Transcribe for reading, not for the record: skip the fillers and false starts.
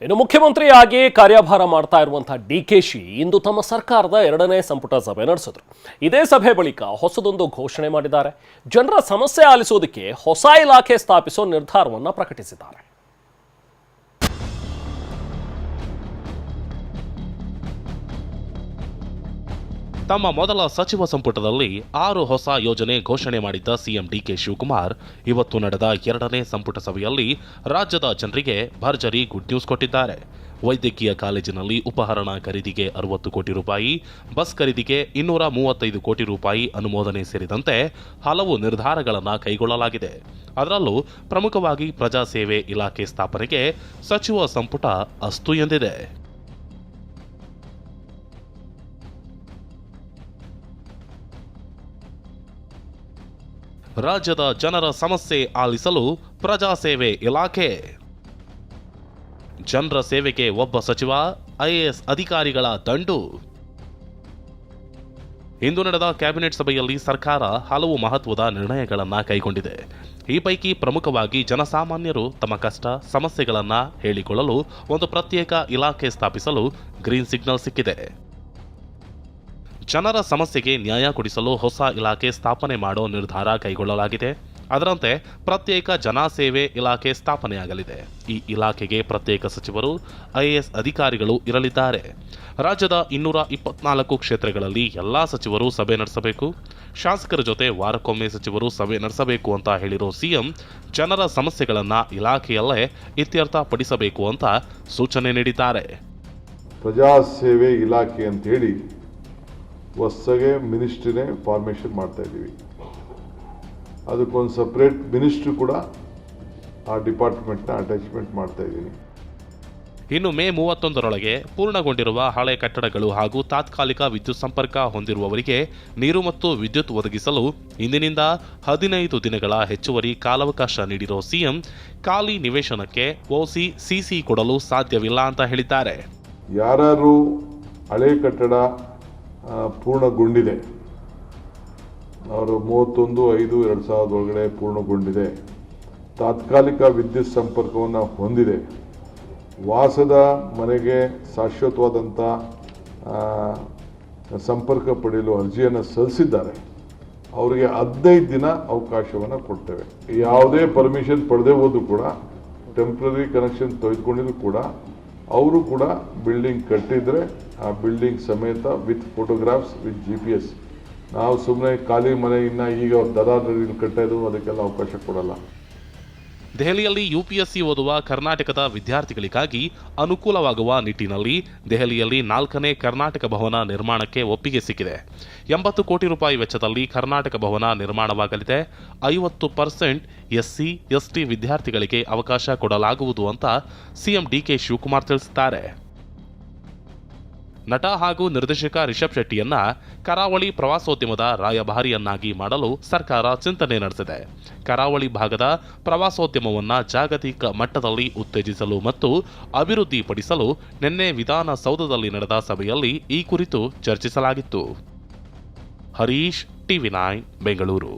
ಇನ್ನು ಮುಖ್ಯಮಂತ್ರಿಯಾಗಿ ಕಾರ್ಯಭಾರ ಮಾಡ್ತಾ ಇರುವಂತಹ ಡಿಕೆಶಿ ಇಂದು ತಮ್ಮ ಸರ್ಕಾರದ 2ನೇ ಸಂಪುಟ ಸಭೆ ನಡೆಸಿದ್ರು. ಇದೇ ಸಭೆ ಬಳಿಕ ಹೊಸದೊಂದು ಘೋಷಣೆ ಮಾಡಿದ್ದಾರೆ. ಜನರ ಸಮಸ್ಯೆ ಆಲಿಸೋದಕ್ಕೆ ಹೊಸ ಇಲಾಖೆ ಸ್ಥಾಪಿಸೋ ನಿರ್ಧಾರವನ್ನು ಪ್ರಕಟಿಸಿದ್ದಾರೆ. ತಮ್ಮ ಮೊದಲ ಸಚಿವ ಸಂಪುಟದಲ್ಲಿ 6 ಹೊಸ ಯೋಜನೆ ಘೋಷಣೆ ಮಾಡಿದ್ದ ಸಿಎಂ ಡಿಕೆ ಶಿವಕುಮಾರ್ ಇವತ್ತು ನಡೆದ 2ನೇ ಸಂಪುಟ ಸಭೆಯಲ್ಲಿ ರಾಜ್ಯದ ಜನರಿಗೆ ಭರ್ಜರಿ ಗುಡ್ ನ್ಯೂಸ್ ಕೊಟ್ಟಿದ್ದಾರೆ. ವೈದ್ಯಕೀಯ ಕಾಲೇಜಿನಲ್ಲಿ ಉಪಕರಣ ಖರೀದಿಗೆ 60 ಕೋಟಿ ರೂಪಾಯಿ, ಬಸ್ ಖರೀದಿಗೆ 235 ಕೋಟಿ ರೂಪಾಯಿ ಅನುಮೋದನೆ ಸೇರಿದಂತೆ ಹಲವು ನಿರ್ಧಾರಗಳನ್ನು ಕೈಗೊಳ್ಳಲಾಗಿದೆ. ಅದರಲ್ಲೂ ಪ್ರಮುಖವಾಗಿ ಪ್ರಜಾಸೇವೆ ಇಲಾಖೆ ಸ್ಥಾಪನೆಗೆ ಸಚಿವ ಸಂಪುಟ ಅಸ್ತು ಎಂದಿದೆ. ರಾಜ್ಯದ ಜನರ ಸಮಸ್ಯೆ ಆಲಿಸಲು ಪ್ರಜಾಸೇವೆ ಇಲಾಖೆ. ಜನರ ಸೇವೆಗೆ ಒಬ್ಬ ಸಚಿವ, ಐಎಎಸ್ ಅಧಿಕಾರಿಗಳ ದಂಡು. ಇಂದು ನಡೆದ ಕ್ಯಾಬಿನೆಟ್ ಸಭೆಯಲ್ಲಿ ಸರ್ಕಾರ ಹಲವು ಮಹತ್ವದ ನಿರ್ಣಯಗಳನ್ನು ಕೈಗೊಂಡಿದೆ. ಈ ಪೈಕಿ ಪ್ರಮುಖವಾಗಿ ಜನಸಾಮಾನ್ಯರು ತಮ್ಮ ಕಷ್ಟ ಸಮಸ್ಯೆಗಳನ್ನು ಹೇಳಿಕೊಳ್ಳಲು ಒಂದು ಪ್ರತ್ಯೇಕ ಇಲಾಖೆ ಸ್ಥಾಪಿಸಲು ಗ್ರೀನ್ ಸಿಗ್ನಲ್ ಸಿಕ್ಕಿದೆ. ಜನರ ಸಮಸ್ಯೆಗೆ ನ್ಯಾಯ ಕೊಡಿಸಲು ಹೊಸ ಇಲಾಖೆ ಸ್ಥಾಪನೆ ಮಾಡೋ ನಿರ್ಧಾರ ಕೈಗೊಳ್ಳಲಾಗಿದೆ. ಅದರಂತೆ ಪ್ರತ್ಯೇಕ ಜನಸೇವೆ ಇಲಾಖೆ ಸ್ಥಾಪನೆಯಾಗಲಿದೆ. ಈ ಇಲಾಖೆಗೆ ಪ್ರತ್ಯೇಕ ಸಚಿವರು, ಐಎಎಸ್ ಅಧಿಕಾರಿಗಳು ಇರಲಿದ್ದಾರೆ. ರಾಜ್ಯದ 224 ಕ್ಷೇತ್ರಗಳಲ್ಲಿ ಎಲ್ಲಾ ಸಚಿವರು ಸಭೆ ನಡೆಸಬೇಕು. ಶಾಸಕರ ಜೊತೆ ವಾರಕ್ಕೊಮ್ಮೆ ಸಚಿವರು ಸಭೆ ನಡೆಸಬೇಕು ಅಂತ ಹೇಳಿರೋ ಸಿಎಂ ಜನರ ಸಮಸ್ಯೆಗಳನ್ನು ಇಲಾಖೆಯಲ್ಲೇ ಇತ್ಯರ್ಥ ಪಡಿಸಬೇಕು ಅಂತ ಸೂಚನೆ ನೀಡಿದ್ದಾರೆ. ಪ್ರಜಾಸೇವೆ ಇಲಾಖೆ ಅಂತ ಹೇಳಿ ಹೊಸಗೆ ಮಿನಿಸ್ಟ್ರಿನೇ ಫಾರ್ಮೇಷನ್ ಮಾಡ್ತಾ ಇದ್ದೀವಿ. ಅದಕ್ಕೊಂದು ಸಪ್ರೇಟ್ ಮಿನಿಸ್ಟ್ರಿ ಕೂಡ ಆ ಡಿಪಾರ್ಟ್ಮೆಂಟ್ನ ಅಟ್ಯಾಚ್ಮೆಂಟ್ ಮಾಡ್ತಾ ಇದ್ದೀನಿ. ಇನ್ನು ಮೇ 31ರೊಳಗೆ ಪೂರ್ಣಗೊಂಡಿರುವ ಹಳೆ ಕಟ್ಟಡಗಳು ಹಾಗೂ ತಾತ್ಕಾಲಿಕ ವಿದ್ಯುತ್ ಸಂಪರ್ಕ ಹೊಂದಿರುವವರಿಗೆ ನೀರು ಮತ್ತು ವಿದ್ಯುತ್ ಒದಗಿಸಲು ಇಂದಿನಿಂದ 15 ದಿನಗಳ ಹೆಚ್ಚುವರಿ ಕಾಲಾವಕಾಶ ನೀಡಿರೋ ಸಿಎಂ ಖಾಲಿ ನಿವೇಶನಕ್ಕೆ ಓಸಿ ಸಿಸಿ ಕೊಡಲು ಸಾಧ್ಯವಿಲ್ಲ ಅಂತ ಹೇಳಿದ್ದಾರೆ. ಯಾರು ಹಳೆ ಕಟ್ಟಡ ಪೂರ್ಣಗೊಂಡಿದೆ, ಅವರು 31/5/2000 ಒಳಗಡೆ ಪೂರ್ಣಗೊಂಡಿದೆ, ತಾತ್ಕಾಲಿಕ ವಿದ್ಯುತ್ ಸಂಪರ್ಕವನ್ನು ಹೊಂದಿದೆ, ವಾಸದ ಮನೆಗೆ ಶಾಶ್ವತವಾದಂಥ ಸಂಪರ್ಕ ಪಡೆಯಲು ಅರ್ಜಿಯನ್ನು ಸಲ್ಲಿಸಿದ್ದಾರೆ, ಅವರಿಗೆ 15 ದಿನ ಅವಕಾಶವನ್ನು ಕೊಡ್ತೇವೆ. ಯಾವುದೇ ಪರ್ಮಿಷನ್ ಪಡೆದೇ ಹೋದ್ರು ಕೂಡ, ಟೆಂಪ್ರರಿ ಕನೆಕ್ಷನ್ ತೆಗೆದುಕೊಂಡಿದ್ರು ಕೂಡ ಅವರು ಕೂಡ ಬಿಲ್ಡಿಂಗ್ ಕಟ್ಟಿದ್ರೆ ಆ ಬಿಲ್ಡಿಂಗ್ ಸಮೇತ ವಿತ್ ಫೋಟೋಗ್ರಾಫ್ಸ್ ವಿತ್ GPS. ನಾವು ಸುಮ್ಮನೆ ಖಾಲಿ ಮನೆ ಈಗ ದರಾದಲ್ಲಿ ಕಟ್ಟೋದು ಅದಕ್ಕೆಲ್ಲ ಅವಕಾಶ ಕೊಡಲ್ಲ. ದೆಹಲಿಯಲ್ಲಿ UPSC ಓದುವ ಕರ್ನಾಟಕದ ವಿದ್ಯಾರ್ಥಿಗಳಿಗಾಗಿ ಅನುಕೂಲವಾಗುವ ನಿಟ್ಟಿನಲ್ಲಿ ದೆಹಲಿಯಲ್ಲಿ 4ನೇ ಕರ್ನಾಟಕ ಭವನ ನಿರ್ಮಾಣಕ್ಕೆ ಒಪ್ಪಿಗೆ ಸಿಕ್ಕಿದೆ. 80 ಕೋಟಿ ರೂಪಾಯಿ ವೆಚ್ಚದಲ್ಲಿ ಕರ್ನಾಟಕ ಭವನ ನಿರ್ಮಾಣವಾಗಲಿದೆ. 50% SC ST ವಿದ್ಯಾರ್ಥಿಗಳಿಗೆ ಅವಕಾಶ ಕೊಡಲಾಗುವುದು ಅಂತ ಸಿಎಂ ಡಿಕೆ ಶಿವಕುಮಾರ್ ತಿಳಿಸಿದ್ದಾರೆ. ನಟ ಹಾಗೂ ನಿರ್ದೇಶಕ ರಿಷಬ್ ಶೆಟ್ಟಿಯನ್ನ ಕರಾವಳಿ ಪ್ರವಾಸೋದ್ಯಮದ ರಾಯಭಾರಿಯನ್ನಾಗಿ ಮಾಡಲು ಸರ್ಕಾರ ಚಿಂತನೆ ನಡೆಸಿದೆ. ಕರಾವಳಿ ಭಾಗದ ಪ್ರವಾಸೋದ್ಯಮವನ್ನು ಜಾಗತಿಕ ಮಟ್ಟದಲ್ಲಿ ಉತ್ತೇಜಿಸಲು ಮತ್ತು ಅಭಿವೃದ್ಧಿಪಡಿಸಲು ನಿನ್ನೆ ವಿಧಾನಸೌಧದಲ್ಲಿ ನಡೆದ ಸಭೆಯಲ್ಲಿ ಈ ಕುರಿತು ಚರ್ಚಿಸಲಾಗಿತ್ತು. ಹರೀಶ್, TV9 ಬೆಂಗಳೂರು.